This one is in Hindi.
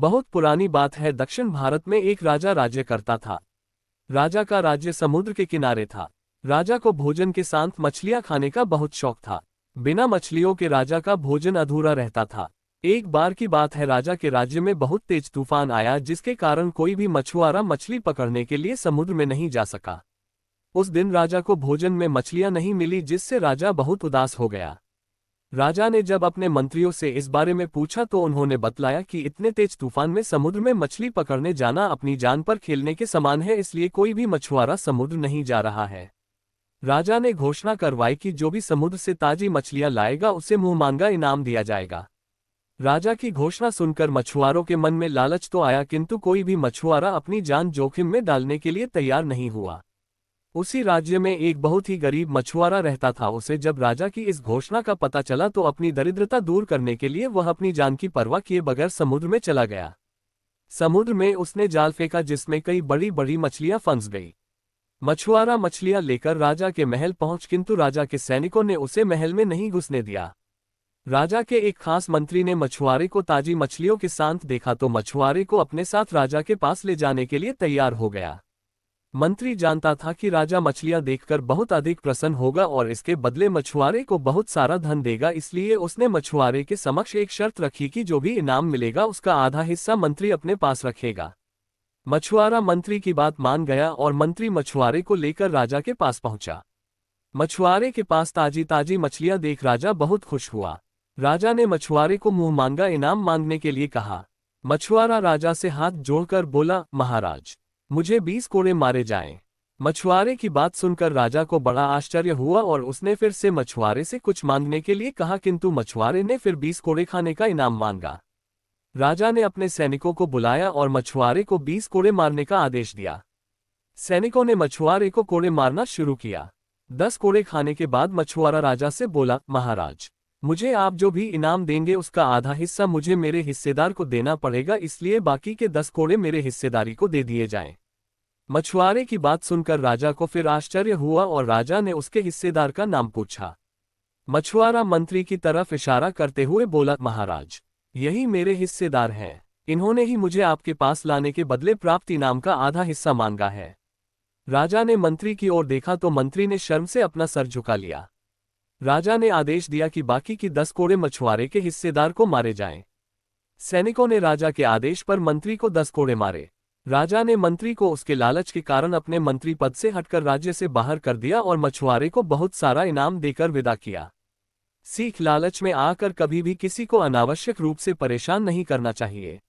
बहुत पुरानी बात है। दक्षिण भारत में एक राजा राज्य करता था। राजा का राज्य समुद्र के किनारे था। राजा को भोजन के साथ मछलियां खाने का बहुत शौक था। बिना मछलियों के राजा का भोजन अधूरा रहता था। एक बार की बात है, राजा के राज्य में बहुत तेज तूफान आया, जिसके कारण कोई भी मछुआरा मछली पकड़ने के लिए समुद्र में नहीं जा सका। उस दिन राजा को भोजन में मछलियां नहीं मिली, जिससे राजा बहुत उदास हो गया। राजा ने जब अपने मंत्रियों से इस बारे में पूछा तो उन्होंने बतलाया कि इतने तेज तूफान में समुद्र में मछली पकड़ने जाना अपनी जान पर खेलने के समान है, इसलिए कोई भी मछुआरा समुद्र नहीं जा रहा है। राजा ने घोषणा करवाई कि जो भी समुद्र से ताजी मछलियां लाएगा उसे मुंहमांगा इनाम दिया जाएगा। राजा की घोषणा सुनकर मछुआरों के मन में लालच तो आया, किंतु कोई भी मछुआरा अपनी जान जोखिम में डालने के लिए तैयार नहीं हुआ। उसी राज्य में एक बहुत ही गरीब मछुआरा रहता था। उसे जब राजा की इस घोषणा का पता चला तो अपनी दरिद्रता दूर करने के लिए वह अपनी जान की परवाह किए बगैर समुद्र में चला गया। समुद्र में उसने जाल फेंका, जिसमें कई बड़ी बड़ी मछलियां फंस गई। मछुआरा मछलियां लेकर राजा के महल पहुंच, किंतु राजा के सैनिकों ने उसे महल में नहीं घुसने दिया। राजा के एक खास मंत्री ने मछुआरे को ताजी मछलियों के साथ देखा तो मछुआरे को अपने साथ राजा के पास ले जाने के लिए तैयार हो गया। मंत्री जानता था कि राजा मछलियां देखकर बहुत अधिक प्रसन्न होगा और इसके बदले मछुआरे को बहुत सारा धन देगा, इसलिए उसने मछुआरे के समक्ष एक शर्त रखी कि जो भी इनाम मिलेगा उसका आधा हिस्सा मंत्री अपने पास रखेगा। मछुआरा मंत्री की बात मान गया और मंत्री मछुआरे को लेकर राजा के पास पहुंचा। मछुआरे के पास ताजी ताजी मछलियां देख राजा बहुत खुश हुआ। राजा ने मछुआरे को मुंहमांगा इनाम मांगने के लिए कहा। मछुआरा राजा से हाथ जोड़कर बोला, महाराज, मुझे 20 कोड़े मारे जाएं। मछुआरे की बात सुनकर राजा को बड़ा आश्चर्य हुआ और उसने फिर से मछुआरे से कुछ मांगने के लिए कहा, किंतु मछुआरे ने फिर 20 कोड़े खाने का इनाम मांगा। राजा ने अपने सैनिकों को बुलाया और मछुआरे को 20 कोड़े मारने का आदेश दिया। सैनिकों ने मछुआरे को कोड़े मारना शुरू किया। 10 कोड़े खाने के बाद मछुआरा राजा से बोला, महाराज, मुझे आप जो भी इनाम देंगे उसका आधा हिस्सा मुझे मेरे हिस्सेदार को देना पड़ेगा, इसलिए बाकी के 10 कोड़े मेरे हिस्सेदारी को दे दिए जाएं। मछुआरे की बात सुनकर राजा को फिर आश्चर्य हुआ और राजा ने उसके हिस्सेदार का नाम पूछा। मछुआरा मंत्री की तरफ इशारा करते हुए बोला, महाराज, यही मेरे हिस्सेदार हैं। इन्होंने ही मुझे आपके पास लाने के बदले प्राप्त इनाम का आधा हिस्सा मांगा है। राजा ने मंत्री की ओर देखा तो मंत्री ने शर्म से अपना सर झुका लिया। राजा ने आदेश दिया कि बाकी की 10 कोड़े मछुआरे के हिस्सेदार को मारे जाएं। सैनिकों ने राजा के आदेश पर मंत्री को 10 कोड़े मारे। राजा ने मंत्री को उसके लालच के कारण अपने मंत्री पद से हटकर राज्य से बाहर कर दिया और मछुआरे को बहुत सारा इनाम देकर विदा किया। सीख, लालच में आकर कभी भी किसी को अनावश्यक रूप से परेशान नहीं करना चाहिए।